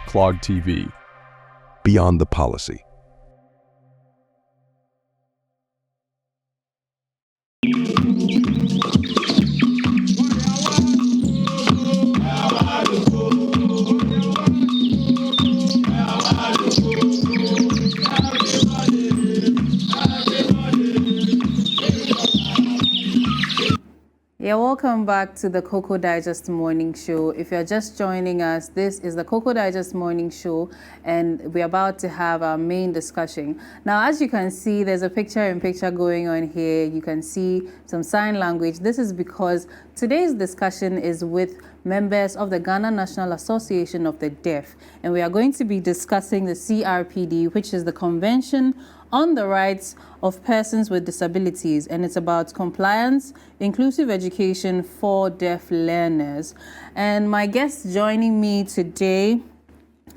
Clog TV. Beyond the policy. Yeah, welcome back to the KOKO Digest Morning Show. If you're just joining us, this is the KOKO Digest Morning Show, and we're about to have our main discussion. Now, as you can see, there's a picture-in-picture going on here. You can see some sign language. This is because today's discussion is with members of the Ghana National Association of the Deaf, and we are going to be discussing the CRPD, which is the Convention on the Rights of Persons with Disabilities, and it's about compliance, inclusive education for deaf learners. And my guests joining me today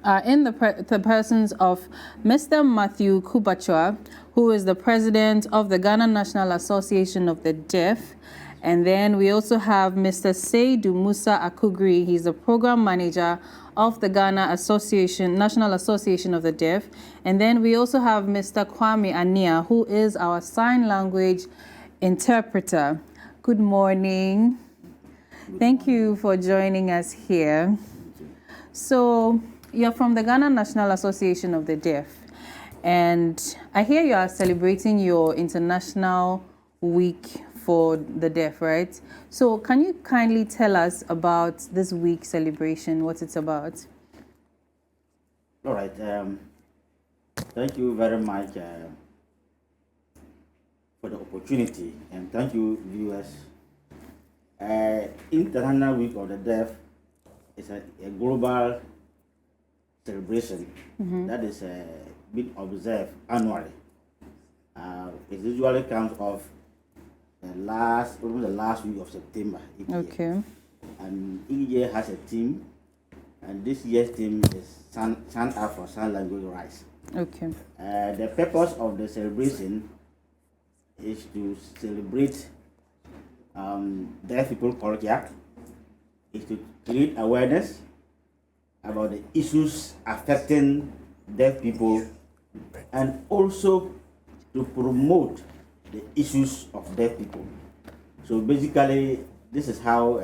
are in the persons of Mr. Matthew Kubachwa, who is the president of the Ghana National Association of the Deaf. And then we also have Mr. Seydou Musa Akugri. He's the program manager of the Ghana National Association of the Deaf. And then we also have Mr. Kwame Ania, who is our sign language interpreter. Good morning. Thank you for joining us here. So you're from the Ghana National Association of the Deaf, and I hear you are celebrating your International Week for the Deaf, right? So can you kindly tell us about this week celebration, what it's about? All right. Thank you very much for the opportunity, and thank you, viewers. International Week of the Deaf is a global celebration that is being observed annually. It usually comes off the last week of September each year. And each year has a theme, and this year's theme is Stand Up for Sign Language Rights. The purpose of the celebration is to celebrate deaf people culture, is to create awareness about the issues affecting deaf people, and also to promote the issues of deaf people. So basically, this is how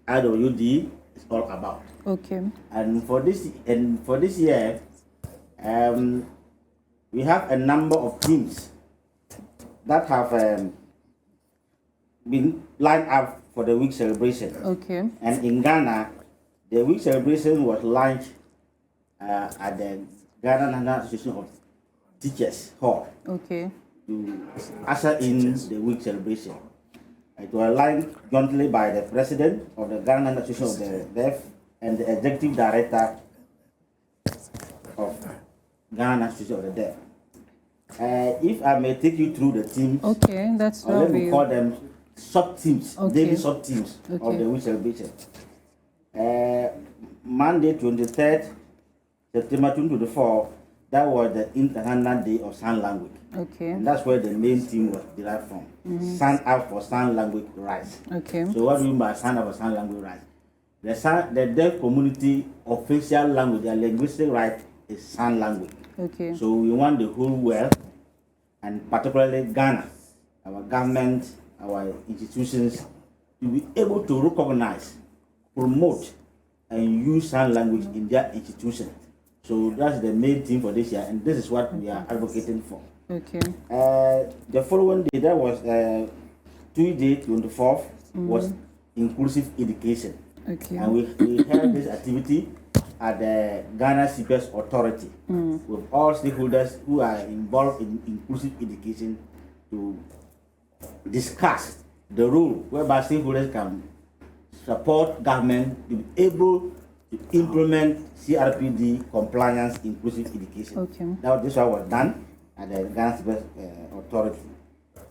IWD is all about. And for this year, we have a number of themes that have been lined up for the week celebration. And in Ghana, the week celebration was launched at the Ghana National Association of Teachers Hall to usher in the week celebration. It was launched jointly by the president of the Ghana National Association of the Deaf and the executive director of Ghana National Association of the Deaf. If I may take you through the teams, that's or let me call them sub-teams, daily sub-teams of the week celebration. Monday, 23rd September 2024, that was the International Day of Sign Language. And that's where the main theme was derived from. Stand Up for Sign Language Rights. So what do you mean by Stand Up for Sign Language Rights? The deaf community official language, their linguistic right is sign language. So we want the whole world, and particularly Ghana, our government, our institutions, to be able to recognize, promote, and use sign language in their institution. So that's the main theme for this year, and this is what we are advocating for. The following day, that was Tuesday, 24th, was inclusive education. And we held this activity at the Ghana Speakers Authority with all stakeholders who are involved in inclusive education to discuss the role whereby stakeholders can support government to be able to implement CRPD compliance inclusive education. This one was done at the Ghana Speakers Authority.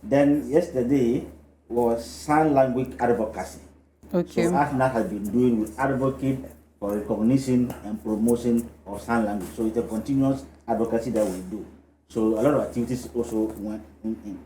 Then yesterday was sign language advocacy. So as NAT has been doing, with advocate for recognition and promotion of sign language. So it's a continuous advocacy that we do. So a lot of activities also went in.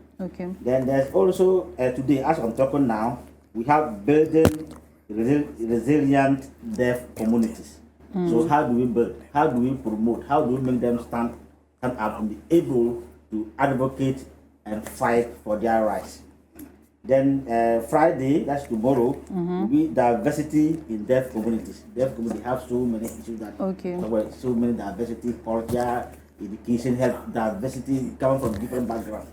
Then there's also today, as I'm talking now, we have building resilient deaf communities. So how do we build? How do we promote? How do we make them stand up and be able to advocate and fight for their rights? Then Friday, that's tomorrow, will be diversity in deaf communities. Deaf communities have so many issues that so many diversity, culture, education, health, diversity coming from different backgrounds.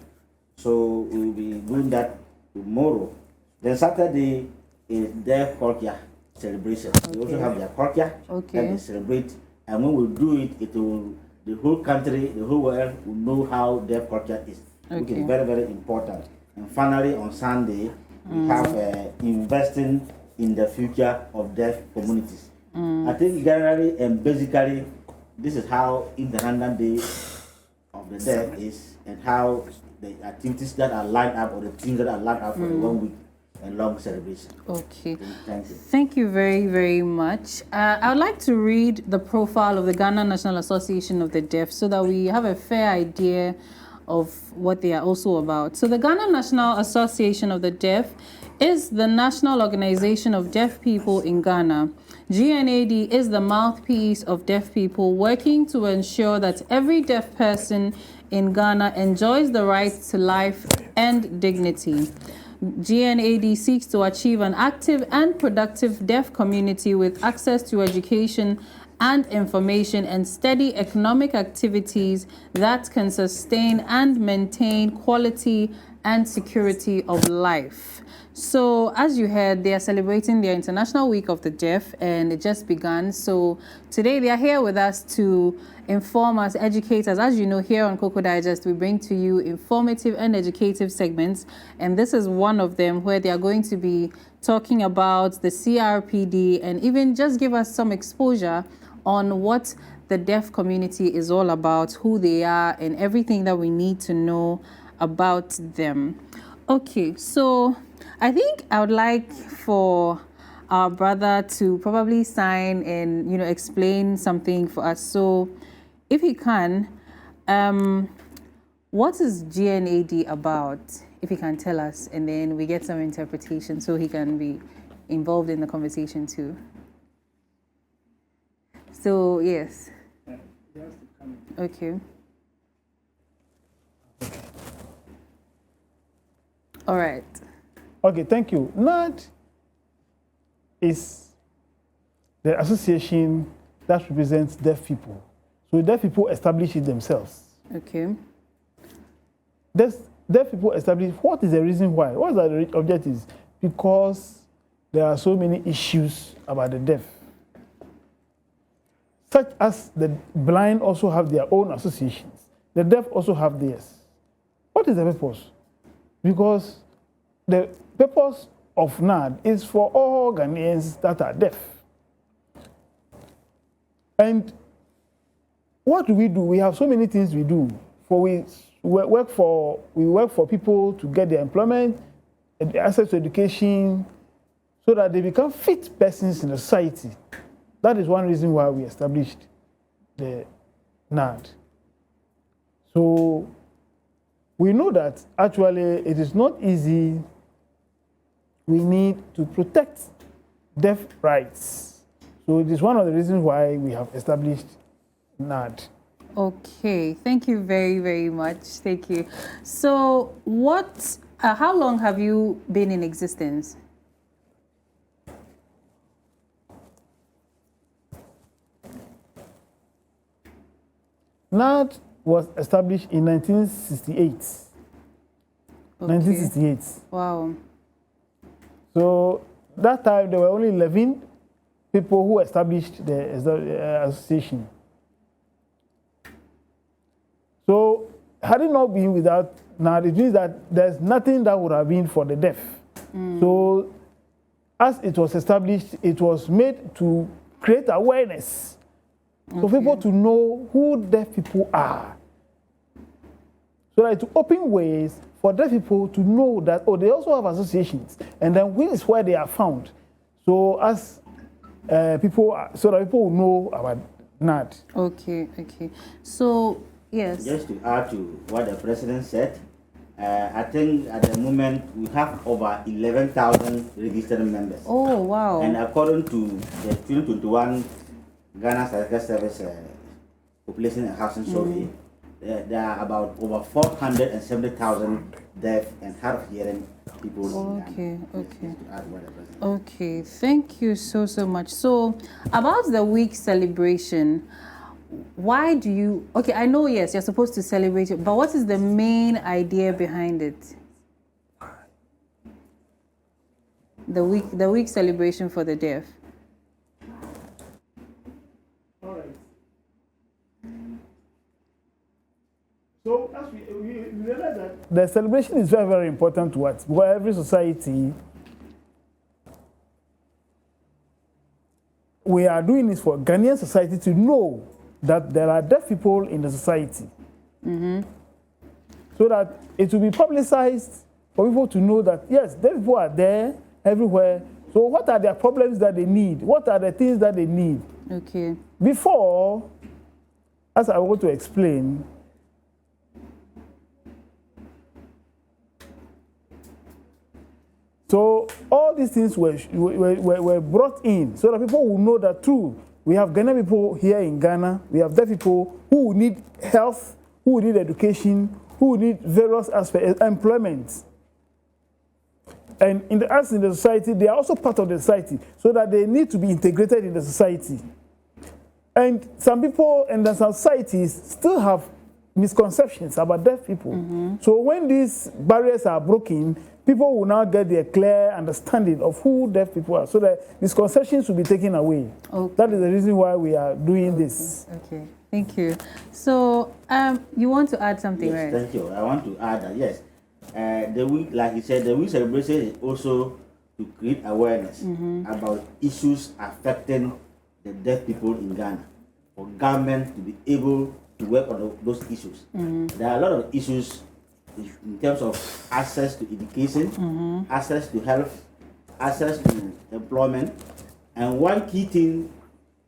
So we will be doing that tomorrow. Then Saturday is deaf culture celebration. They also have their culture that they celebrate, and when we do it, it will the whole country, the whole world will know how deaf culture is, which is very, very important. And finally, on Sunday, we have investing in the future of deaf communities. I think generally and basically, this is how International Day of the Deaf is, and how the activities that are lined up, or the things that are lined up for a 1 week and long celebration. Okay. Thank you. Thank you very, very much. I would like to read the profile of the Ghana National Association of the Deaf so that we have a fair idea of what they are also about. So the Ghana National Association of the Deaf is the national organization of deaf people in Ghana. GNAD is the mouthpiece of deaf people, working to ensure that every deaf person in Ghana enjoys the right to life and dignity. GNAD seeks to achieve an active and productive deaf community with access to education and information and steady economic activities that can sustain and maintain quality and security of life. So as you heard, they are celebrating their International Week of the Deaf, and it just began. So today they are here with us to inform us, educate us. As you know, here on KOKO Digest, we bring to you informative and educative segments, and this is one of them where they are going to be talking about the CRPD and even just give us some exposure on what the deaf community is all about, who they are, and everything that we need to know about them. Okay, so I think I would like for our brother to probably sign and, explain something for us. So if he can, what is GNAD about? If he can tell us, and then we get some interpretation so he can be involved in the conversation too. So, yes. Okay. All right. Okay, thank you. NAD is the association that represents deaf people. So deaf people establish it themselves. Okay. Deaf people establish, what is the reason why? What are the objectives? Because there are so many issues about the deaf. Such as the blind also have their own associations. The deaf also have theirs. What is the purpose? Because the purpose of NAD is for all Ghanaians that are deaf. And what do? We have so many things we do. We work for people to get their employment, and access to education, so that they become fit persons in the society. That is one reason why we established the NAD. So we know that actually it is not easy. We need to protect deaf rights. So it is one of the reasons why we have established NAD. Okay, thank you very, very much. Thank you. So how long have you been in existence? NAD was established in 1968. Okay. 1968. Wow. So that time there were only 11 people who established the association. So had it not been without NAD, it means that there's nothing that would have been for the deaf. So as it was established, it was made to create awareness. For people to know who deaf people are. So that to open ways for deaf people to know that, they also have associations, and then which is where they are found. So so that people will know about NAD. Okay. So, yes. Just to add to what the president said, I think at the moment we have over 11,000 registered members. Oh, wow. And according to the 2021 Ghana Statistical Service Population and Housing Survey, there are about over 470,000 deaf and hard of hearing people in Ghana. Okay, thank you so much. So, about the week celebration, why do you, okay, I know, yes, you're supposed to celebrate it, but what is the main idea behind it? The week celebration for the deaf. All right. So as we realize that the celebration is very, very important to us, because every society, we are doing this for Ghanaian society to know that there are deaf people in the society. So that it will be publicized for people to know that, yes, deaf people are there everywhere. So what are their problems that they need? What are the things that they need? Okay. Before, as I want to explain, so all these things were brought in so that people will know that true. We have Ghanaian people here in Ghana. We have deaf people who need health, who need education, who need various aspects, employment. And in the arts in the society, they are also part of the society, so that they need to be integrated in the society. And some people in the societies still have misconceptions about deaf people. So when these barriers are broken, people will now get their clear understanding of who deaf people are, so that misconceptions will be taken away. Okay. That is the reason why we are doing this. Okay, thank you. So, you want to add something, yes, right? Thank you. I want to add that, yes, the week, like you said, the week celebration is also to create awareness about issues affecting the deaf people in Ghana, for government to be able to work on those issues. There are a lot of issues in terms of access to education, access to health, access to employment, and one key thing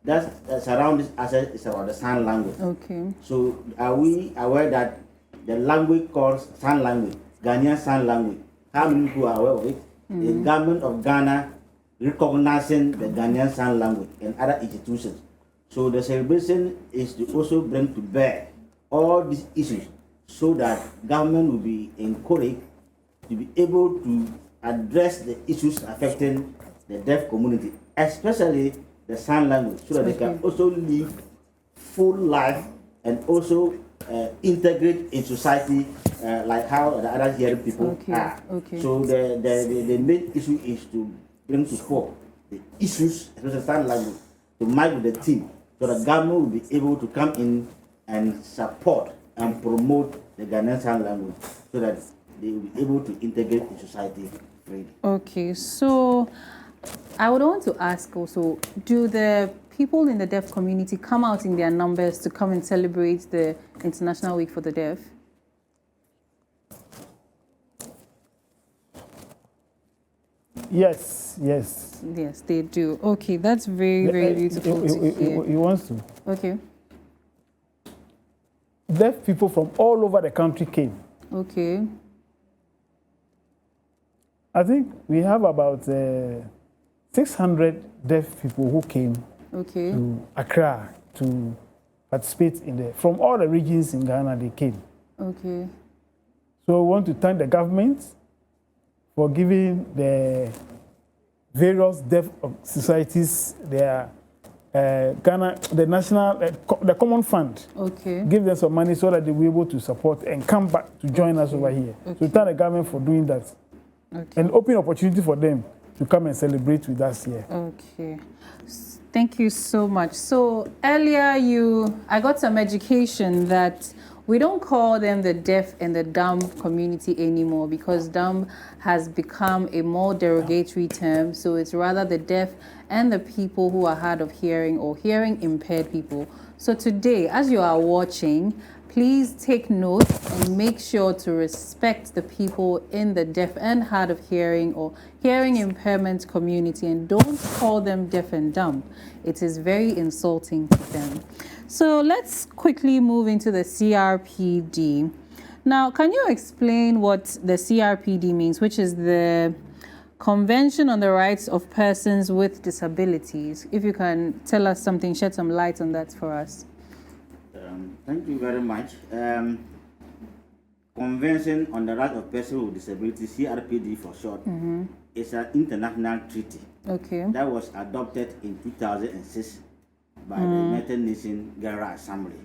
that surrounds this access is about the sign language. Okay. So are we aware that the language called sign language, Ghanaian sign language, how many people are aware of it? The government of Ghana recognizing the Ghanaian sign language and other institutions. So the celebration is to also bring to bear all these issues, so that government will be encouraged to be able to address the issues affecting the deaf community, especially the sign language, so that they can also live full life and also integrate in society like how the other hearing people are. So the main issue is to bring to fore the issues, especially sign language, to match with the team, so the government will be able to come in and support and promote the Ghanaian sign language, so that they will be able to integrate in society freely. Okay, so I would want to ask also, do the people in the deaf community come out in their numbers to come and celebrate the International Week for the Deaf? Yes, yes. Yes, they do. Okay, that's very, very beautiful to hear. He wants to. Okay. Deaf people from all over the country came. Okay. I think we have about 600 deaf people who came to Accra to participate in from all the regions in Ghana. They came. Okay. So we want to thank the government for giving the various deaf societies their Ghana, the national, the common fund. Okay. Give them some money so that they will be able to support and come back to join us over here. So thank the government for doing that. And open opportunity for them to come and celebrate with us here. Okay. Thank you so much. So earlier I got some education that we don't call them the deaf and the dumb community anymore, because dumb has become a more derogatory term. So it's rather the deaf and the people who are hard of hearing or hearing impaired people. So today, as you are watching, please take note and make sure to respect the people in the deaf and hard of hearing or hearing impairment community, and don't call them deaf and dumb. It is very insulting to them. So let's quickly move into the CRPD. Now, can you explain what the CRPD means, which is the Convention on the Rights of Persons with Disabilities. If you can tell us something, shed some light on that for us. Thank you very much. Convention on the Rights of Persons with Disabilities, CRPD for short, is an international treaty that was adopted in 2006 by the United Nations General Assembly.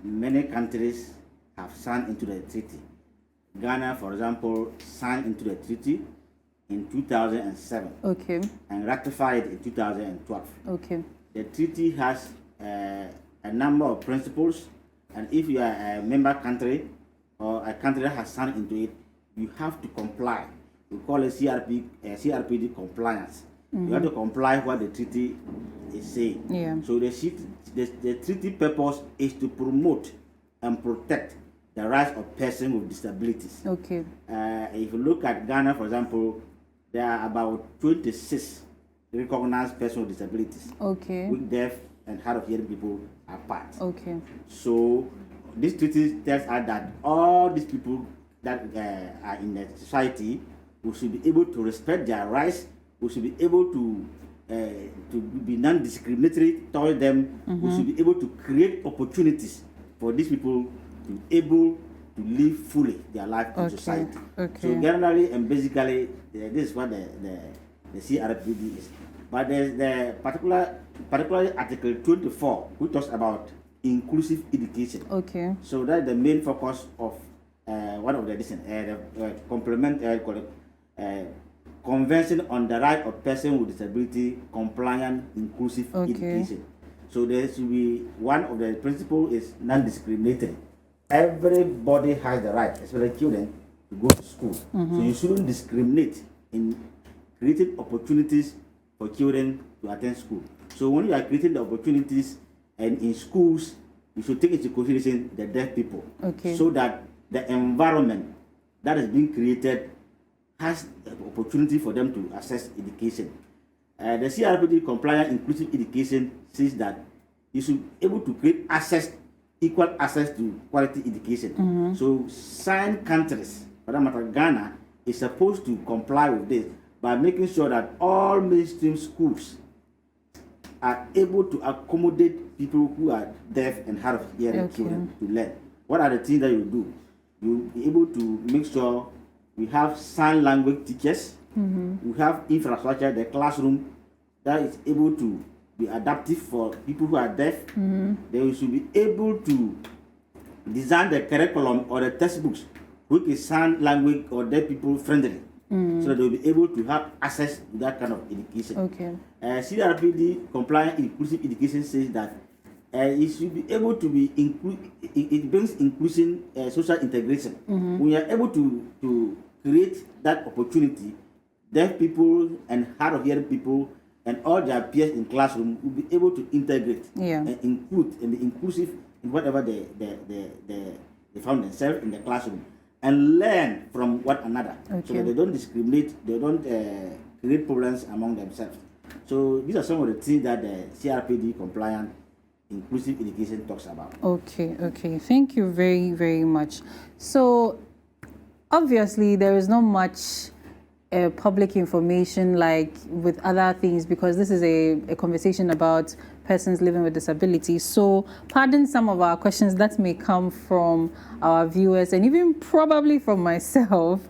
Many countries have signed into the treaty. Ghana, for example, signed into the treaty in 2007 and ratified in 2012. The treaty has a number of principles, and if you are a member country or a country that has signed into it, you have to comply. We call it CRPD compliance. You have to comply what the treaty is saying. So the treaty purpose is to promote and protect the rights of persons with disabilities. If you look at Ghana, for example, there are about 26 recognized persons with disabilities. With deaf and hard of hearing people are part. So this treaty tells us that all these people that are in the society, we should be able to respect their rights. We should be able to be non-discriminatory towards them. We should be able to create opportunities for these people to be able to live fully their life in society. So generally and basically, this is what the CRPD is. But there's the particularly Article 24, which talks about inclusive education. So that's the main focus of one of the Convention on the Right of Persons with Disability Compliant Inclusive Education. So there should be one of the principles is non-discriminatory. Everybody has the right, especially children, to go to school. So you shouldn't discriminate in creating opportunities for children to attend school. So when you are creating the opportunities and in schools, you should take into consideration the deaf people, so that the environment that is being created has the opportunity for them to access education. The CRPD compliant inclusive education says that you should be able to create equal access to quality education. So signed countries, for that matter Ghana, is supposed to comply with this by making sure that all mainstream schools are able to accommodate people who are deaf and hard of hearing children to learn. What are the things that you do? You'll be able to make sure we have sign language teachers, we have infrastructure, the classroom that is able to be adaptive for people who are deaf. They should be able to design the curriculum or the textbooks which is sign language or deaf people friendly, so that they'll be able to have access to that kind of education. CRPD compliant inclusive education says that it should be able to be it brings inclusion, social integration. When you are able to create that opportunity, deaf people and hard of hearing people and all their peers in classroom will be able to integrate and include and be inclusive in whatever they found themselves in the classroom and learn from one another, so that they don't discriminate, they don't create problems among themselves. So these are some of the things that the CRPD compliant inclusive education talks about. Thank you very, very much. So obviously there is not much public information like with other things, because this is a conversation about persons living with disabilities. So pardon some of our questions that may come from our viewers and even probably from myself.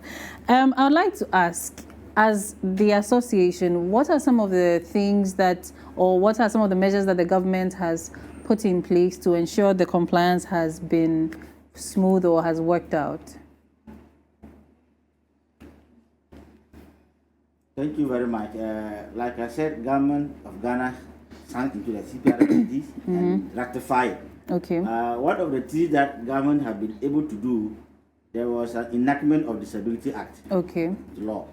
I would like to ask, as the association, what are some of the things that, or what are some of the measures that the government has put in place to ensure the compliance has been smooth or has worked out? Thank you very much. Like I said, government of Ghana signed into the CPRPD and ratified. One of the things that government have been able to do, there was an enactment of Disability Act, law.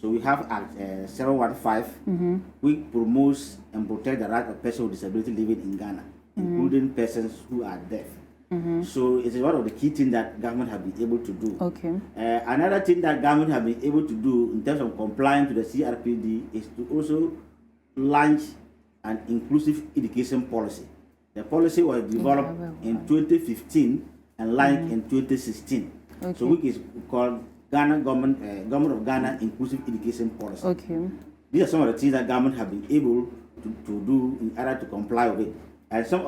So we have Act 715, which promotes and protects the right of persons with disability living in Ghana, including persons who are deaf. So it's one of the key things that government have been able to do. Another thing that government have been able to do in terms of complying to the CRPD is to also launch an inclusive education policy. The policy was developed in 2015 and launched in 2016. So which is called Ghana government of Ghana inclusive education policy. Okay. These are some of the things that government have been able to do in order to comply with it. And some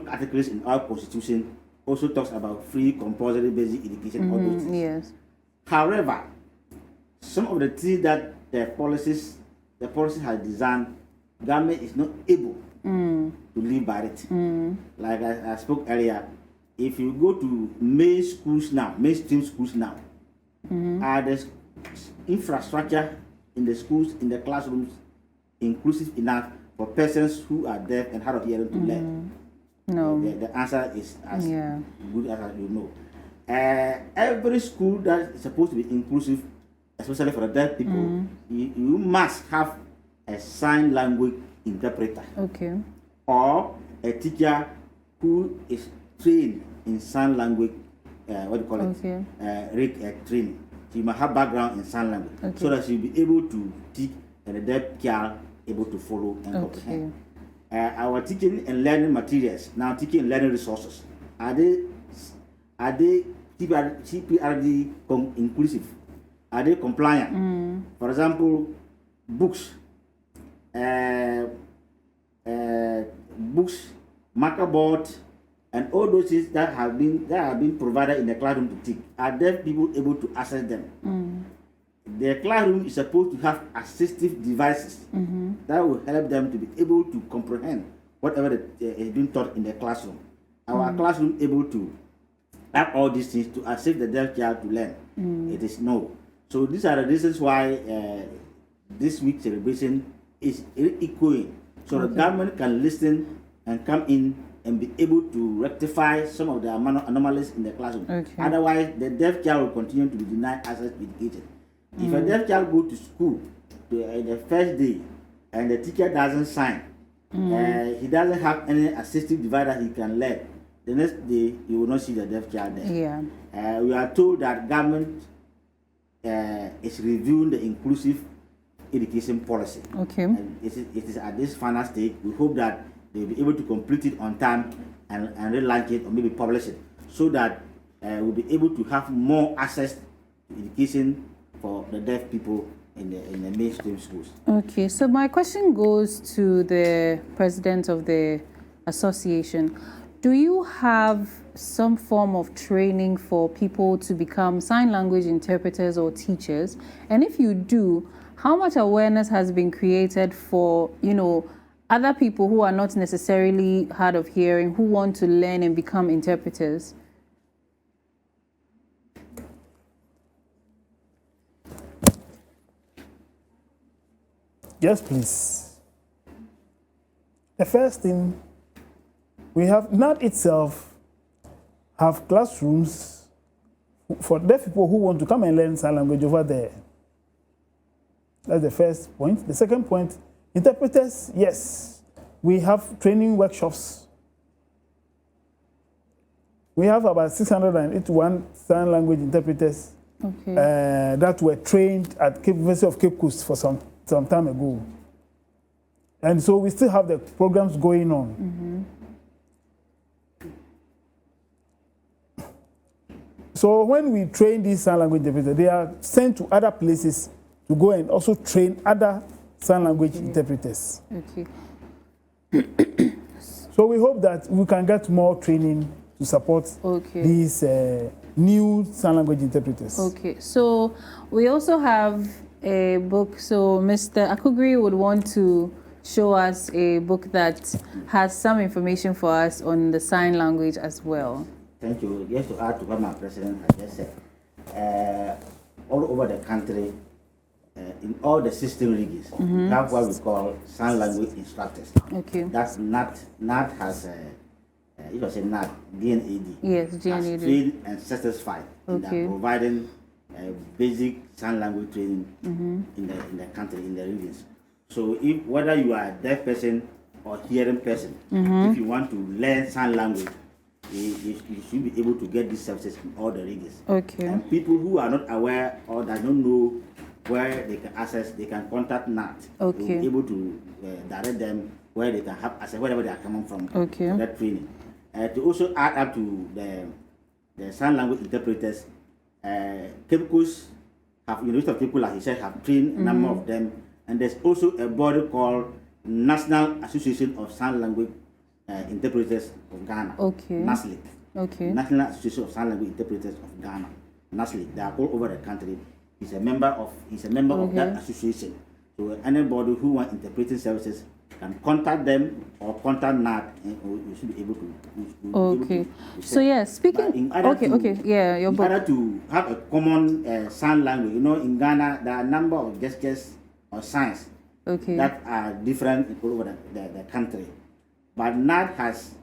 articles in our constitution also talks about free compulsory basic education. All those things. Yes. However, some of the things that the policy has designed, government is not able to live by it. Like I spoke earlier, if you go to mainstream schools now, are the infrastructure in the schools, in the classrooms, inclusive enough for persons who are deaf and hard of hearing to learn? No. The answer is as good as you know. Every school that is supposed to be inclusive, especially for the deaf people, you must have a sign language interpreter. Okay. Or a teacher who is trained in sign language, training. She must have background in sign language, so that she'll be able to teach and the deaf child able to follow and comprehend. Our teaching and learning materials, now teaching and learning resources, are they CPRD inclusive? Are they compliant? For example, books, marker board, and all those things that have been provided in the classroom to teach. Are deaf people able to access them? The classroom is supposed to have assistive devices that will help them to be able to comprehend whatever is being taught in the classroom. Our classroom able to have all these things to assist the deaf child to learn? It is no. So these are the reasons why this week's celebration is echoing, so the government can listen and come in and be able to rectify some of the anomalies in the classroom. Otherwise, the deaf child will continue to be denied access to education. If a deaf child go to school the first day and the teacher doesn't sign, he doesn't have any assistive device that he can learn, the next day you will not see the deaf child there. We are told that government is reviewing the inclusive education policy. And it is at this final stage. We hope that they will be able to complete it on time and relaunch it or maybe publish it, so that we'll be able to have more access to education for the deaf people in the mainstream schools. Okay, so my question goes to the president of the association. Do you have some form of training for people to become sign language interpreters or teachers? And if you do, how much awareness has been created for, other people who are not necessarily hard of hearing, who want to learn and become interpreters? Yes, please. The first thing, we have NAD itself have classrooms for deaf people who want to come and learn sign language over there. That's the first point. The second point, interpreters, yes. We have training workshops. We have about 681 sign language interpreters that were trained at University of Cape Coast for some time ago. And so we still have the programs going on. So when we train these sign language interpreters, they are sent to other places to go and also train other sign language interpreters. So we hope that we can get more training to support these new sign language interpreters. So we also have a book. So Mr. Akugri would want to show us a book that has some information for us on the sign language as well. Thank you. Just to add to what my president has just said, all over the country, in all the system regions, we have what we call sign language instructors. That's NAD has, it was a NAD, DNAD. Yes, DNAD. Has trained and satisfied in that providing basic sign language training in the country, in the regions. So if whether you are a deaf person or hearing person, if you want to learn sign language, you should be able to get these services in all the regions. And people who are not aware or that don't know where they can access, they can contact NAT. We'll be able to direct them where they can have access, wherever they are coming from for that training. To also add up to the sign language interpreters, Cape Coast have University of Cape, like he said, have trained a number of them. And there's also a body called National Association of Sign Language Interpreters of Ghana. Okay. NASLIC. Okay. National Association of Sign Language Interpreters of Ghana. NASLIC. They are all over the country. He's a member of that association. So anybody who wants interpreting services can contact them or contact NAD, and you should be able to. So yeah, speaking. In order to have a common sign language, in Ghana there are a number of gestures or signs that are different all over the country. But NAD has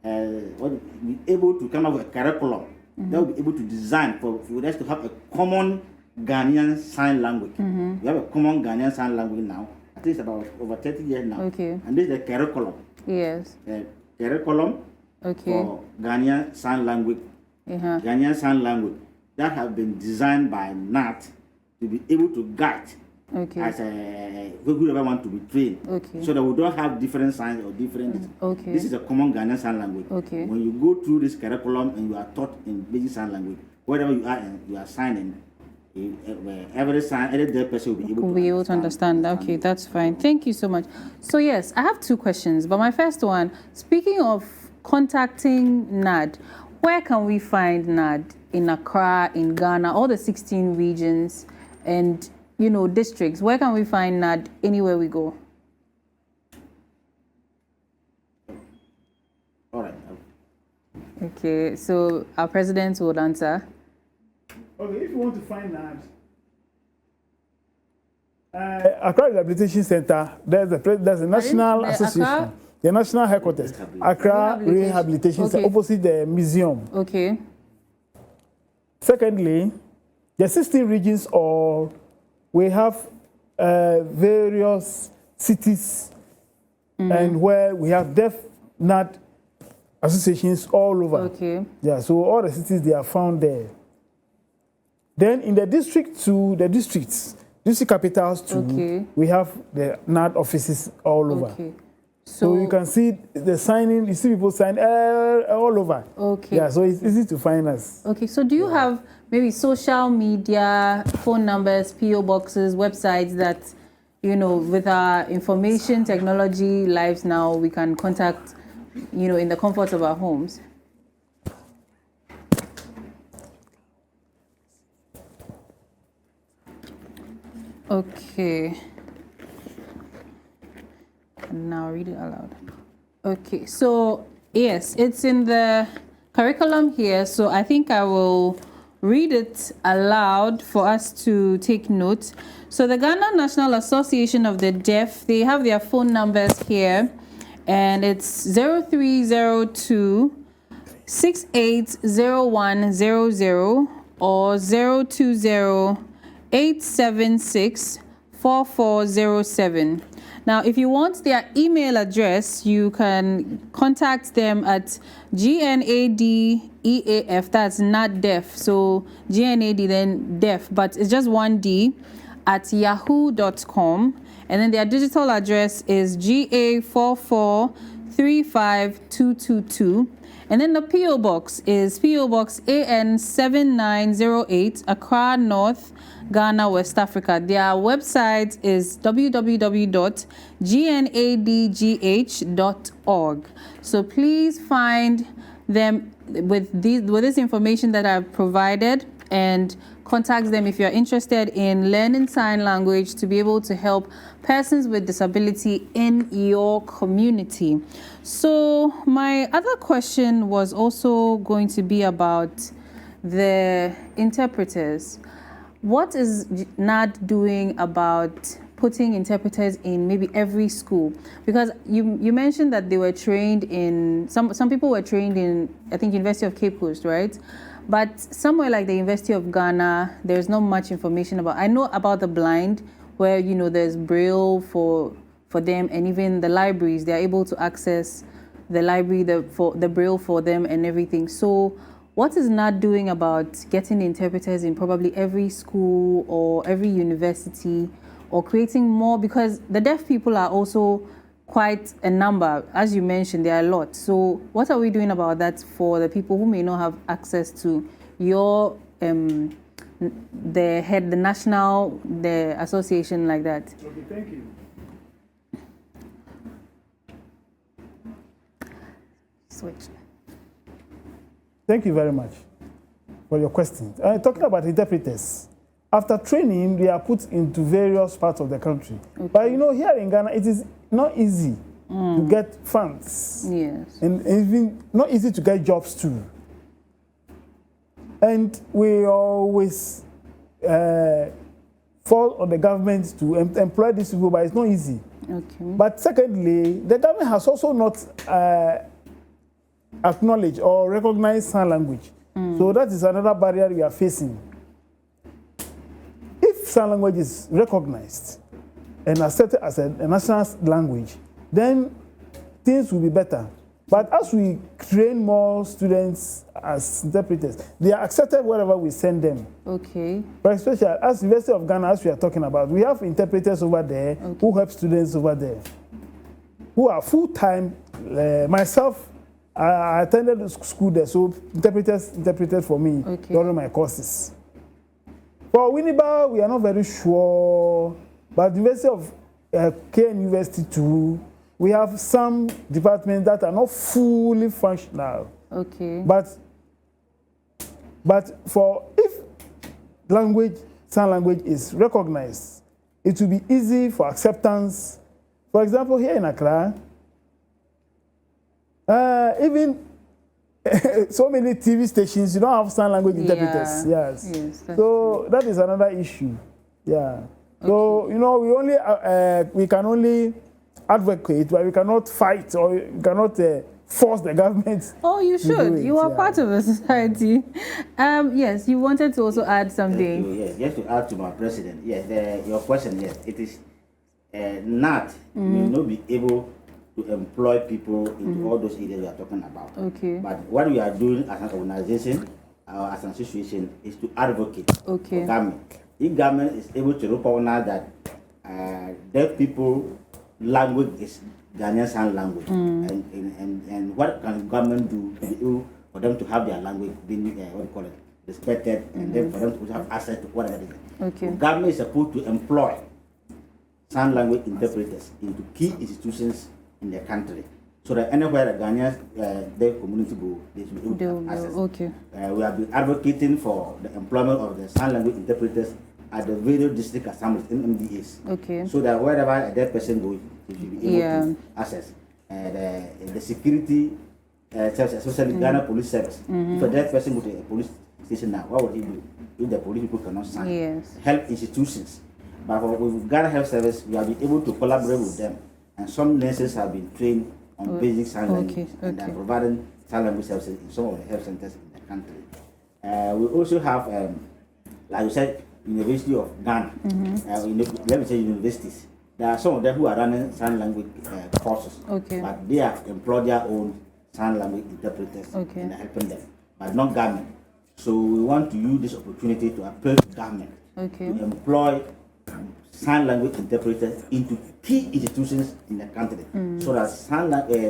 been able to come up with a curriculum that will be able to design for us to have a common Ghanaian sign language. We have a common Ghanaian sign language now. I think it's about over 30 years now. And this is the curriculum. Yes. The curriculum for Ghanaian sign language. Ghanaian sign language that have been designed by NAT to be able to guide as whoever want to be trained. So that we don't have different signs or different. This is a common Ghanaian sign language. When you go through this curriculum and you are taught in basic sign language, wherever you are and you are signing, every deaf person will be able to understand. Okay, that's fine. Thank you so much. So yes, I have two questions, but my first one, speaking of contacting NAD, where can we find NAD in Accra, in Ghana, all the 16 regions and districts? Where can we find NAD anywhere we go? All right. Okay, so our president would answer. Okay, if you want to find that, Accra Rehabilitation Center, there's a national association, the national headquarters, Accra Rehabilitation Center, opposite the museum. Okay. Secondly, the 16 regions, or we have various cities, and where we have deaf NAD associations all over. Okay. Yeah, so all the cities, they are found there. Then in the district district capitals too, we have the NAD offices all over. So you can see the signing, you see people sign all over. Yeah, so it's easy to find us. So do you have maybe social media, phone numbers, PO boxes, websites that, with our information technology lives now, we can contact, in the comfort of our homes? Okay. Now read it aloud. Okay, so yes, it's in the curriculum here. So I think I will read it aloud for us to take note. So the Ghana National Association of the Deaf, they have their phone numbers here, and it's 0302 680100 or 020 876-4407. Now, if you want their email address, you can contact them at GNADEAF, that's not deaf, so GNAD then deaf, but it's just one D, at yahoo.com. And then their digital address is GA4435222. And then the PO Box is PO Box AN7908, Accra North, Ghana, West Africa. Their website is www.gnadgh.org. So please find them with this information that I've provided, and contact them if you're interested in learning sign language to be able to help persons with disability in your community. So my other question was also going to be about the interpreters. What is NAD doing about putting interpreters in maybe every school? Because you mentioned that they were trained in, some people were trained in, I think, University of Cape Coast, right? But somewhere like the University of Ghana, there's not much information about. I know about the blind, where there's Braille for them, and even the libraries, they're able to access the library, the Braille for them and everything. So what is NAD doing about getting interpreters in probably every school or every university, or creating more? Because the deaf people are also quite a number. As you mentioned, there are a lot. So what are we doing about that for the people who may not have access to your the head, the association like that. Okay, thank you. Switch. Thank you very much for your question. Talking about interpreters, after training, they are put into various parts of the country. Okay. But you know, here in Ghana, it is not easy to get funds. Yes. And even not easy to get jobs too. And we always fall on the government to employ these people, but it's not easy. Okay. But secondly, the government has also not acknowledged or recognized sign language. So that is another barrier we are facing. If sign language is recognized and accepted as a national language, then things will be better. But as we train more students as interpreters, they are accepted wherever we send them. Okay. But especially as University of Ghana, as we are talking about, we have interpreters over there who help students over there, who are full-time. Myself, I attended school there, so interpreters interpreted for me during my courses. For Winneba, we are not very sure, but the University of KN University too, we have some departments that are not fully functional. Okay. But for if sign language is recognized, it will be easy for acceptance. For example, here in Accra, even so many TV stations, you don't have sign language interpreters. Yes. So that is another issue. Yeah. So you know, we can only advocate, but we cannot fight or we cannot force the government. Oh, you should. You are part of a society. Yes, you wanted to also add something. Yes, just to add to my president. Yes, your question. Yes, it is not will not be able to employ people into all those areas we are talking about. Okay. But what we are doing as an organization or as an association is to advocate for government. If government is able to recognize that deaf people language is Ghanaian Sign Language, and what can government do for them to have their language being respected, and then for them to have access to whatever it is. Okay. So government is supposed to employ sign language interpreters into key institutions in the country, so that anywhere the Ghanaian their community go, they should be able to have access. Okay. We have been advocating for the employment of the sign language interpreters at the various district assemblies, MDAs. Okay. So that wherever a deaf person goes, he should be able to access. The security service, especially Ghana Police Service. If a deaf person goes to a police station now, what would he do if the police people cannot sign? Yes. Health institutions. But with Ghana Health Service, we have been able to collaborate with them. And some nurses have been trained on basic sign language. And they are providing sign language services in some of the health centers in the country. We also have, like you said, University of Ghana. Let me say universities. There are some of them who are running sign language courses, but they have employed their own sign language interpreters and are helping them, but not government. So we want to use this opportunity to appeal to government to employ sign language interpreters into key institutions in the country, so that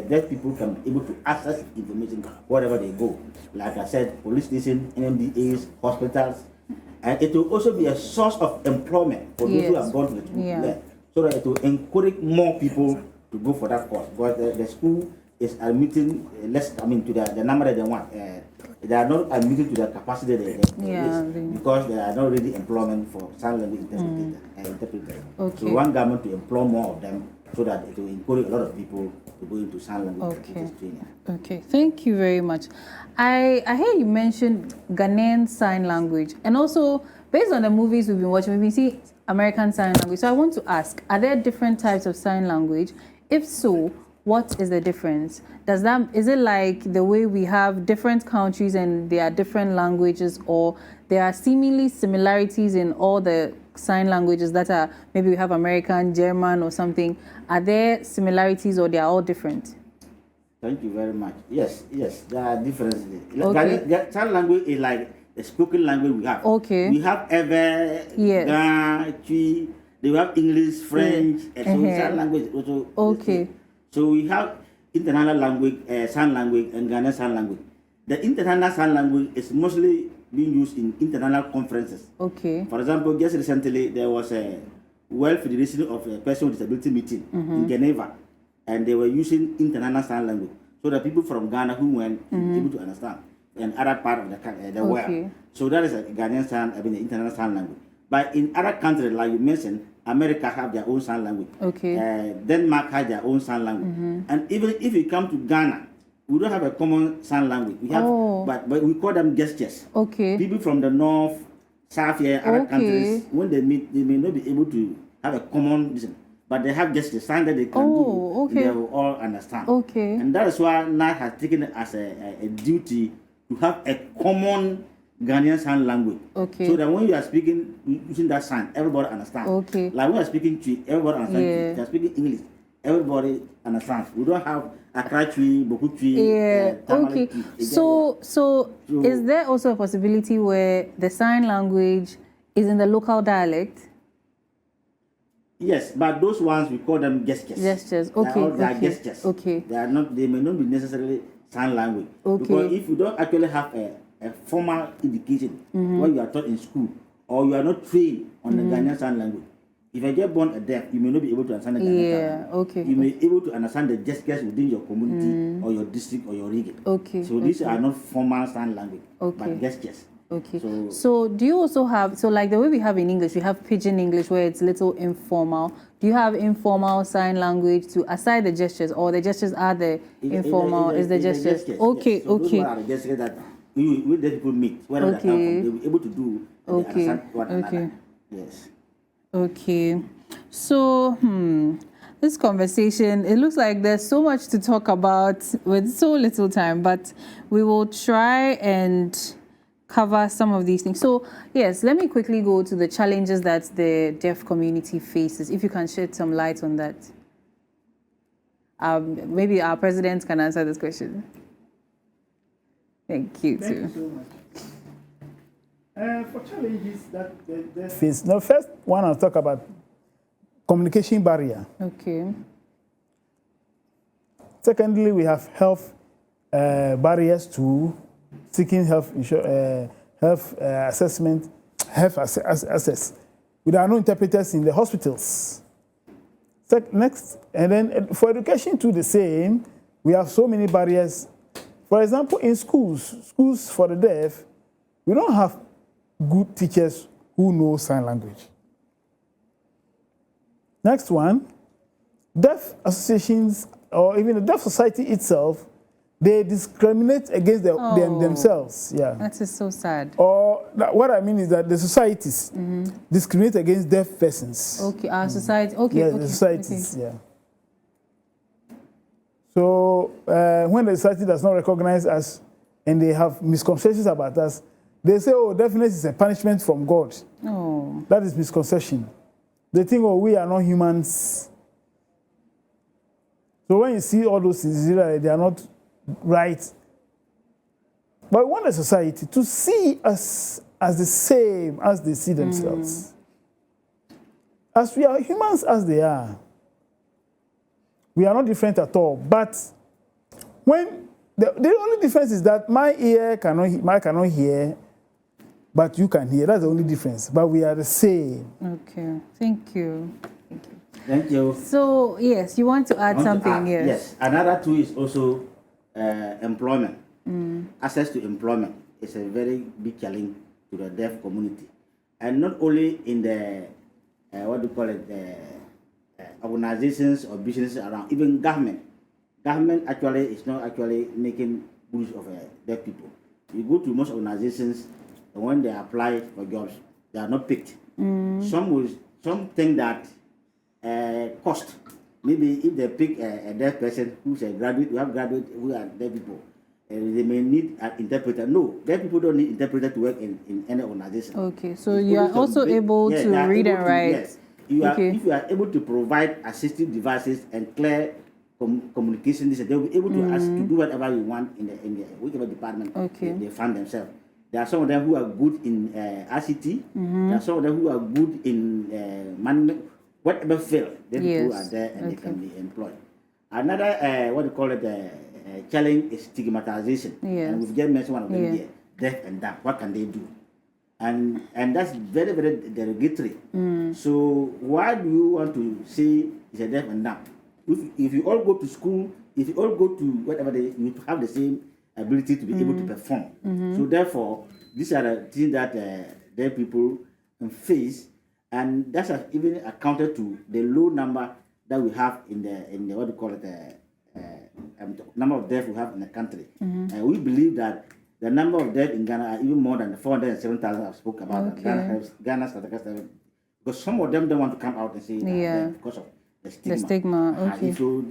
deaf people can be able to access information wherever they go. Like I said, police stations, NMDAs, hospitals. And it will also be a source of employment for those who have gone to the school, so that it will encourage more people to go for that course. Because the school is admitting less, to the number that they want. They are not admitting to the capacity they because there are not really employment for sign language interpreters. So we want government to employ more of them, so that it will encourage a lot of people to go into sign language training. Okay, thank you very much. I hear you mentioned Ghanaian Sign Language, and also based on the movies we've been watching, we've been seeing American Sign Language. So I want to ask, are there different types of sign language? If so, what is the difference? Is it like the way we have different countries and there are different languages, or there are seemingly similarities in all the sign languages that are, maybe we have American, German or something? Are there similarities or they are all different? Thank you very much. Yes, there are differences. Sign language is like the spoken language we have. Okay. We have they have English, French, and so sign language also. Okay. So we have international language, sign language, and Ghanaian sign language. The international sign language is mostly being used in international conferences. Okay. For example, just recently there was a World Federation of Persons with Disability meeting in Geneva, and they were using international sign language so that people from Ghana who went able to understand, and other part of the world. So that is a Ghanaian sign, the international sign language. But in other countries, like you mentioned, America have their own sign language. Okay. Denmark has their own sign language. And even if you come to Ghana, we don't have a common sign language. We have, but we call them gestures. Okay. People from the north, south here, other countries, when they meet, they may not be able to have a common reason, but they have gestures, sign that they can do. Okay. They will all understand. Okay. And that is why NAT has taken it as a duty to have a common Ghanaian sign language. Okay. So that when you are speaking using that sign, everybody understands. Okay. Like when you are speaking Twi, everybody understands. If you are speaking English, everybody understands. We don't have Accra Twi, Boku Twi, okay. So is there also a possibility where the sign language is in the local dialect? Yes, but those ones we call them gestures. Gestures. Okay. They are gestures. Okay. They are not. They may not be necessarily sign language. Okay. Because if you don't actually have a formal education when you are taught in school, or you are not trained on the Ghanaian sign language, if you get born a deaf, you may not be able to understand the Ghanaian sign language. Okay. You may be able to understand the gestures within your community or your district or your region. Okay. So these are not formal sign language, but gestures. Okay. So do you also have, so like the way we have in English, we have pidgin English where it's a little informal. Do you have informal sign language to aside the gestures, or the gestures are the informal? Is the gestures? Okay. Yes. So those are the gestures that with the people meet, wherever they come from, they'll be able to do. Understand one another. Yes. Okay. So, this conversation, it looks like there's so much to talk about with so little time, but we will try and cover some of these things. So, yes, let me quickly go to the challenges that the deaf community faces, if you can shed some light on that. Maybe our president can answer this question. Thank you, Thank you so much. For challenges that they face, the first one I'll talk about communication barrier. Okay. Secondly, we have health barriers to seeking health assessment, health access. There are no interpreters in the hospitals. Next, and then for education too, the same. We have so many barriers. For example, in schools for the deaf, we don't have good teachers who know sign language. Next one, deaf associations or even the deaf society itself, they discriminate against themselves. Yeah, that is so sad. Or what I mean is that the societies discriminate against deaf persons. Okay, our society. Okay, yeah, the societies. Okay. Yeah. So when the society does not recognize us and they have misconceptions about us, they say, "Oh, deafness is a punishment from God." Oh, that is misconception. They think, "Oh, we are not humans." So when you see all those things, they are not right. But we want the society to see us as the same as they see themselves. As we are humans as they are. We are not different at all. But when the only difference is that my ear cannot hear, but you can hear. That's the only difference. But we are the same. Okay. Thank you. Thank you. So, yes, you want to add something here? Yes. Another tool is also employment. Access to employment is a very big challenge to the deaf community. And not only in the, organizations or businesses around, even government. Government actually is not actually making use of deaf people. You go to most organizations, and when they apply for jobs, they are not picked. Some think that cost. Maybe if they pick a deaf person who's a graduate, we have graduates who are deaf people, they may need an interpreter. No, deaf people don't need interpreter to work in any organization. Okay, so you are also able to read and write. Yes. If you are able to provide assistive devices and clear communication, they'll be able to do whatever you want in the whichever department they find themselves. There are some of them who are good in ICT. There are some of them who are good in management. Whatever field, then people are there and they can be employed. Another, challenge is stigmatization. And we've just mentioned one of them here. deaf and dumb? What can they do? And that's very, very derogatory. So why do you want to say it's a deaf and dumb? If you all go to school, if you all go to whatever, you have the same ability to be able to perform. So therefore, these are the things that deaf people face, and that's even accounted to the low number that we have in the what do you call it, number of deaf we have in the country. And we believe that the number of deaf in Ghana are even more than the 407,000 I spoke about. Ghana's because some of them don't want to come out and say that because of the stigma. The stigma,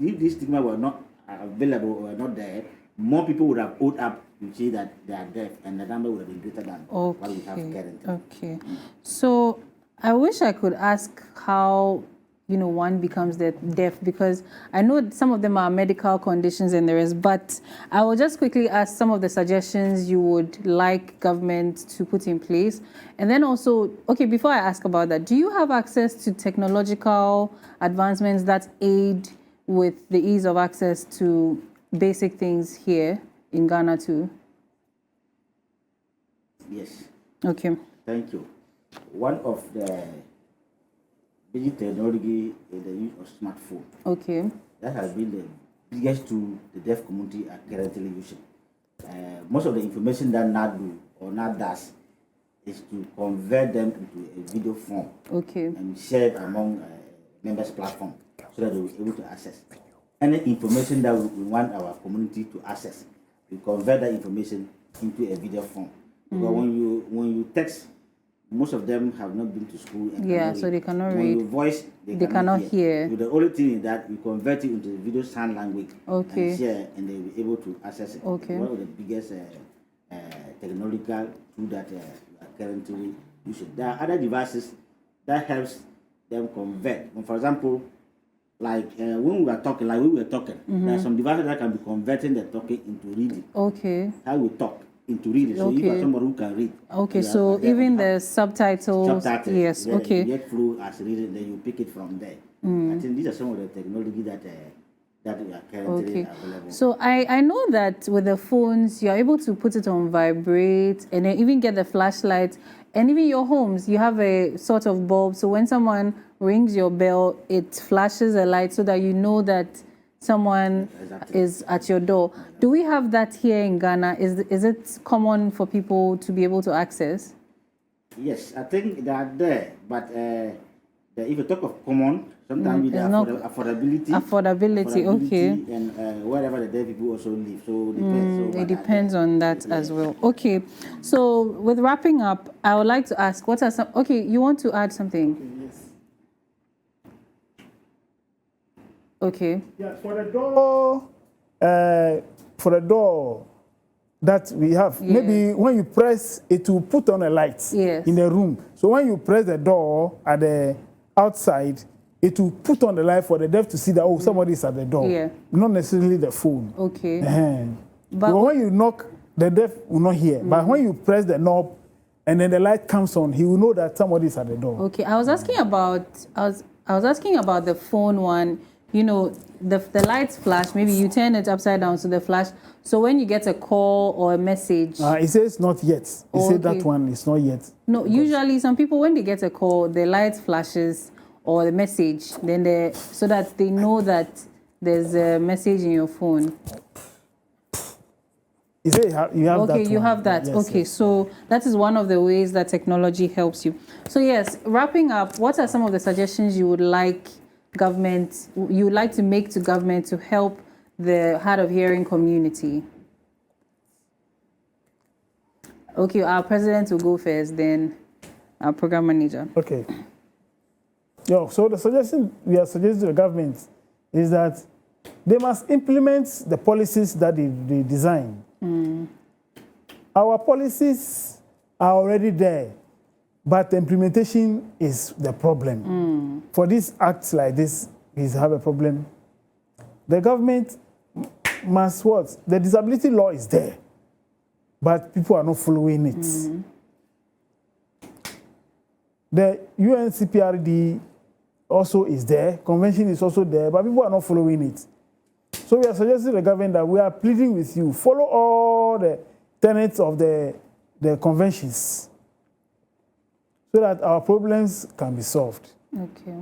If this stigma were not available or not there, more people would have owed up to say that they are deaf, and the number would have been greater than what we have currently. Okay. So I wish I could ask how one becomes deaf, because I know some of them are medical conditions and there is, but I will just quickly ask some of the suggestions you would like government to put in place. And then also, okay, before I ask about that, do you have access to technological advancements that aid with the ease of access to basic things here in Ghana too? Yes. Okay. Thank you. One of the digital technology is the use of smartphone. Okay. That has been the biggest tool the deaf community are currently using. Most of the information that NAD do or NAD does is to convert them into a video form. Okay. And share it among members' platform so that they will be able to access any information that we want our community to access. We convert that information into a video form. Because when you text, most of them have not been to school. And so they cannot read. When you voice, they cannot hear. hear. So the only thing is that you convert it into video sign language Okay. and share, and they will be able to access it. Okay. One of the biggest technological tool that we are currently using. There are other devices that helps them convert. For example, like when we were talking, there are some devices that can be converting the talking into reading. Okay. How we talk into reading. So if you are somebody who can read. Okay, so even the subtitles. Yes, okay. You get through as reading, then you pick it from there. I think these are some of the technology that we are currently available. So I know that with the phones, you're able to put it on vibrate and then even get the flashlight. And even your homes, you have a sort of bulb. So when someone rings your bell, it flashes a light so that you know that someone is at your door. Do we have that here in Ghana? Is it common for people to be able to access? Yes, I think they are there. But if you talk of common, sometimes with affordability, okay. And wherever the deaf people also live. So it depends on that as well. Okay, so with wrapping up, I would like to ask, what are some... Okay, you want to add something? Okay. Yeah, for the door that we have, maybe when you press, it will put on a light in the room. So when you press the door at the outside, it will put on the light for the deaf to see that, somebody is at the door. Yeah. Not necessarily the phone. Okay. But when you knock, the deaf will not hear. But when you press the knob and then the light comes on, he will know that somebody is at the door. Okay. I was asking about the phone one. You know, the lights flash, maybe you turn it upside down so the flash. So when you get a call or a message... it says not yet. It said that one is not yet. No, usually some people, when they get a call, the light flashes or the message, then so that they know that there's a message in your phone. You say you have that. Okay, you have that. Yes, okay, yes. So that is one of the ways that technology helps you. So yes, wrapping up, what are some of the suggestions you would like to make to government to help the hard of hearing community? Okay, our president will go first, then our program manager. Okay. So the suggestion we are suggesting to the government is that they must implement the policies that they design. Our policies are already there, but the implementation is the problem. For these acts like this, we have a problem. The government must what? The disability law is there, but people are not following it. The UNCPRD also is there, convention is also there, but people are not following it. So we are suggesting to the government that we are pleading with you, follow all the tenets of the the conventions so that our problems can be solved. Okay.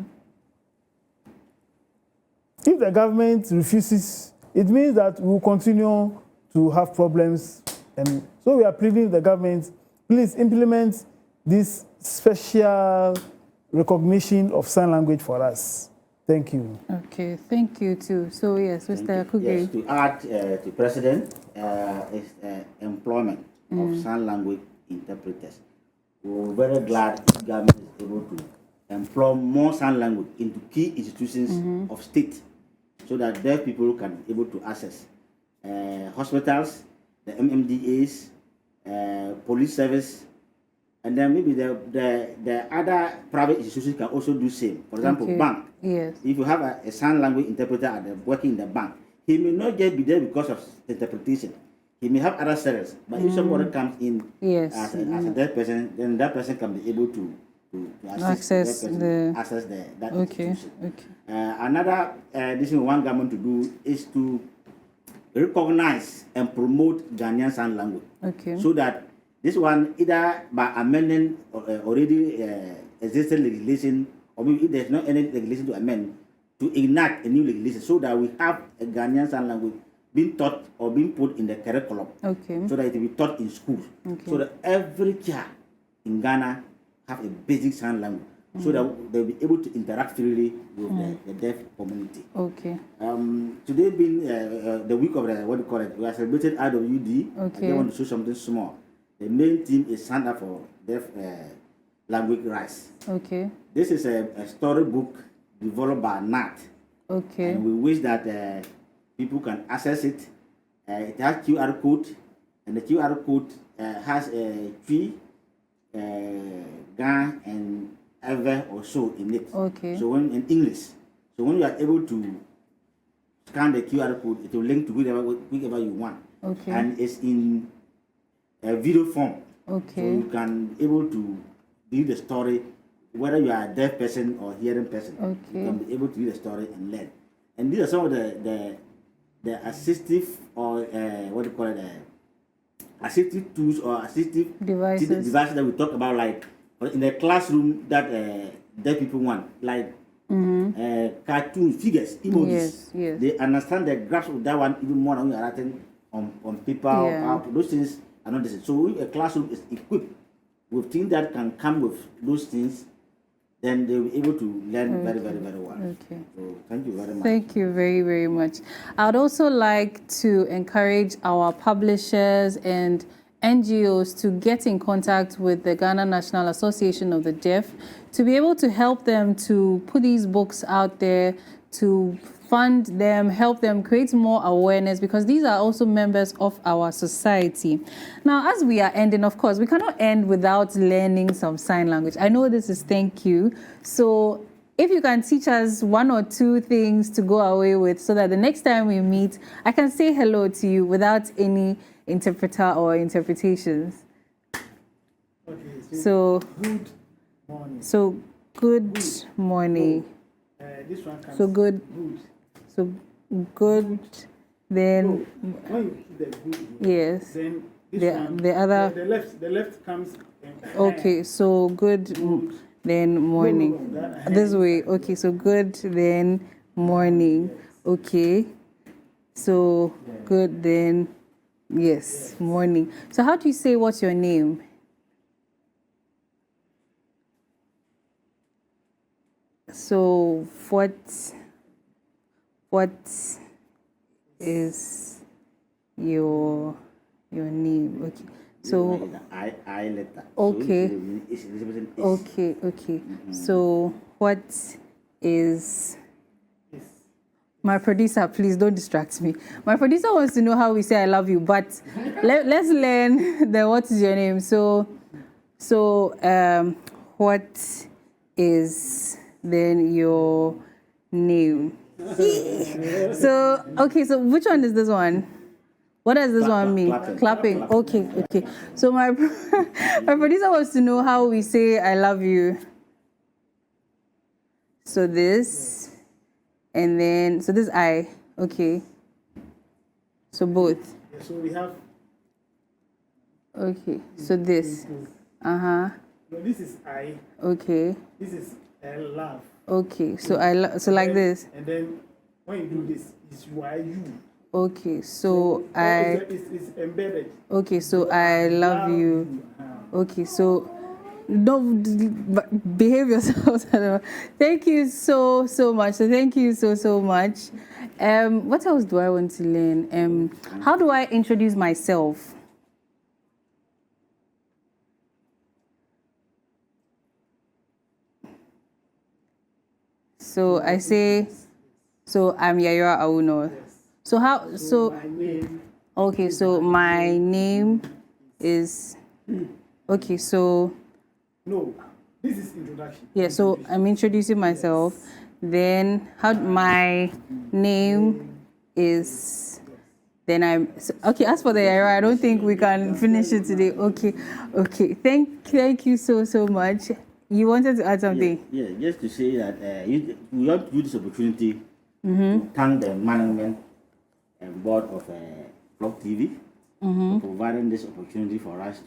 If the government refuses, it means that we will continue to have problems. And so we are pleading with the government, please implement this special recognition of sign language for us. Thank you. Okay, thank you too. So yes, Mr. Kugri. Yes, to add to President, is employment of sign language interpreters. We're very glad the government is able to employ more sign language into key institutions of state so that deaf people can be able to access hospitals, the MMDAs, police service, and then maybe the other private institutions can also do same. For example, bank. Yes. If you have a sign language interpreter working in the bank, he may not just be there because of interpretation. He may have other services, but if somebody comes in as a deaf person, then that person can be able to access that institution. Okay. Another this is one government to do is to recognize and promote Ghanaian sign language. Okay. So that this one either by amending already existing legislation, or maybe if there's not any legislation to amend, to enact a new legislation so that we have a Ghanaian sign language being taught or being put in the curriculum. Okay. So that it will be taught in schools. Okay. So that every child in Ghana have a basic sign language. So that they'll be able to interact freely with the deaf community. Okay. Today being the week of we are celebrating IWD. Okay. I want to show something small. The main theme is Stand Up for Deaf Language Rights. Okay. This is a storybook developed by NAT. Okay. And we wish that people can access it. It has QR code, and the QR code has a tree, Gan, and ever or so in it. Okay. So when in English, so when you are able to scan the QR code, it will link to whichever you want. Okay. And it's in a video form. Okay. So you can able to read the story, whether you are a deaf person or hearing person. Okay. You can be able to read the story and learn. And these are some of the assistive or assistive tools or assistive devices that we talk about, like in the classroom that deaf people want, like cartoon figures, emojis. Yes, yes. They understand the graphs of that one even more than we are writing on paper. Yeah. Those things are not the same. So if a classroom is equipped with things that can come with those things, then they'll be able to learn very, very, very well. Okay. So thank you very much. Thank you very, very much. I would also like to encourage our publishers and NGOs to get in contact with the Ghana National Association of the Deaf to be able to help them to put these books out there, to fund them, help them create more awareness, because these are also members of our society. Now, as we are ending, of course, we cannot end without learning some sign language. I know this is thank you. So if you can teach us one or two things to go away with so that the next time we meet, I can say hello to you without any interpreter or interpretations. Okay, so good morning. So good morning. This one comes so good. So good, then yes. Then the other. The left comes. Okay, so good. Then morning. This way. Okay, so good, then morning. Okay, so good, then yes, morning. So how do you say what's your name? So what is your name? Okay. So I letter. Okay. So okay. So what is my producer? Please don't distract me. My producer wants to know how we say I love you, but let's learn the what is your name. So what is then your name? So okay, so which one is this one? What does this one mean? Clapping. Okay. So my producer wants to know how we say I love you. So this, and then so this I. Okay. So both. So we have. Okay, so this. No, this is I. Okay. This is love. Okay, so so like this. And then when you do this, it's you. Okay, so it's embedded. Okay, so I love you. Okay, so don't behave yourself. Thank you so much. So thank you so much. What else do I want to learn? How do I introduce myself? So I say, so I'm Yayora Auno. So how? So my name. Okay, so my name is. Okay, so. No, this is introduction. Yeah, so I'm introducing myself. Yes. Then how my name is. Then okay. As for the error, I don't think we can finish it today. Okay. Thank you so much. You wanted to add something? Yeah, just to say that we want to use this opportunity to thank the management and board of Block TV for providing this opportunity for us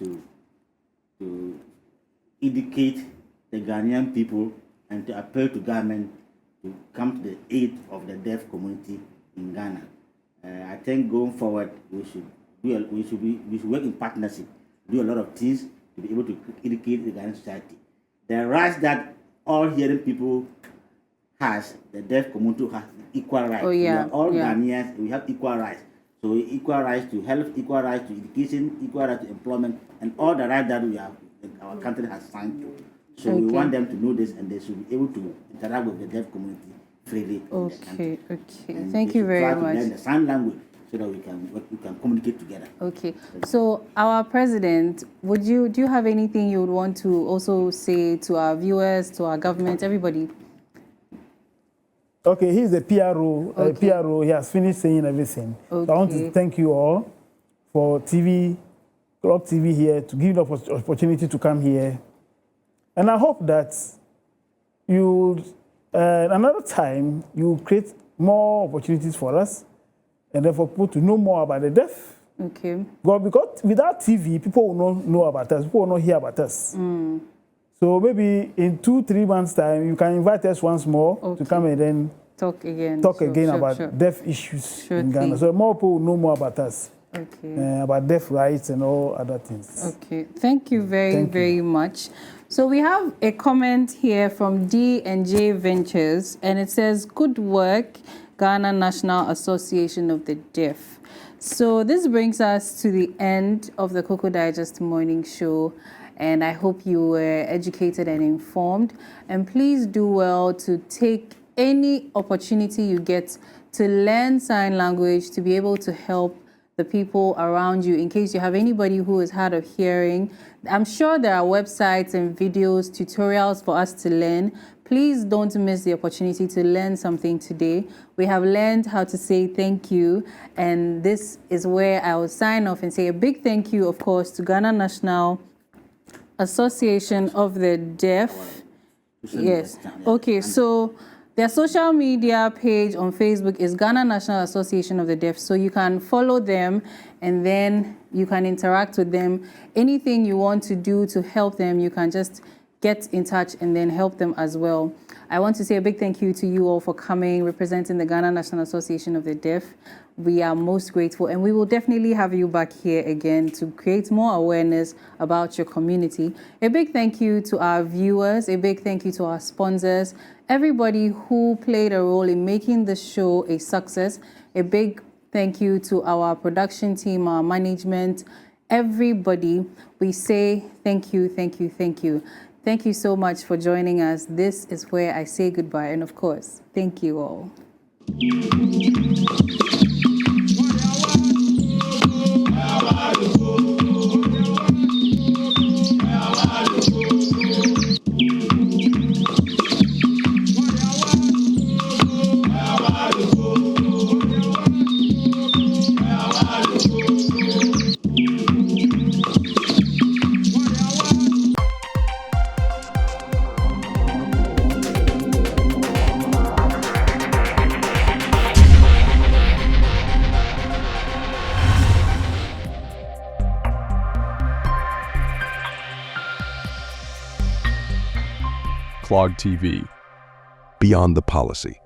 to educate the Ghanaian people and to appeal to government to come to the aid of the deaf community in Ghana. I think going forward we should work in partnership, do a lot of things to be able to educate the Ghanaian society. The rights that all hearing people has, the deaf community has equal rights. Oh, yeah. We are all Ghanaians, we have equal rights. So equal rights to health, equal rights to education, equal rights to employment, and all the rights that we have, our country has signed to. So we want them to know this, and they should be able to interact with the deaf community freely. Okay. And thank you very much. Learn the sign language so that we can communicate together. Okay. So our president, do you have anything you would want to also say to our viewers, to our government, everybody? Okay, he's the PRO. PRO, he has finished saying everything. Okay. So I want to thank you all for Clock TV here, to give the opportunity to come here. And I hope that another time, you create more opportunities for us and then for people to know more about the deaf. Okay. Because without TV, people will not know about us, people will not hear about us. So maybe in 2-3 months' time, you can invite us once more to come and then talk again about deaf issues in Ghana. So more people will know more about us. Okay. About deaf rights and all other things. Okay. Thank you very much. So we have a comment here from D&J Ventures, and it says, "Good work, Ghana National Association of the Deaf." So this brings us to the end of the KOKO Digest Morning Show. And I hope you were educated and informed. And please do well to take any opportunity you get to learn sign language, to be able to help the people around you. In case you have anybody who is hard of hearing, I'm sure there are websites and videos, tutorials for us to learn. Please don't miss the opportunity to learn something today. We have learned how to say thank you. And this is where I will sign off and say a big thank you, of course, to Ghana National Association of the Deaf. Yes. Okay, so their social media page on Facebook is Ghana National Association of the Deaf. So you can follow them and then you can interact with them. Anything you want to do to help them, you can just get in touch and then help them as well. I want to say a big thank you to you all for coming, representing the Ghana National Association of the Deaf. We are most grateful, and we will definitely have you back here again to create more awareness about your community. A big thank you to our viewers, a big thank you to our sponsors, everybody who played a role in making the show a success. A big thank you to our production team, our management, everybody. We say thank you, thank you, thank you. Thank you so much for joining us. This is where I say goodbye. And of course, thank you all. unclogged TV. Beyond the policy.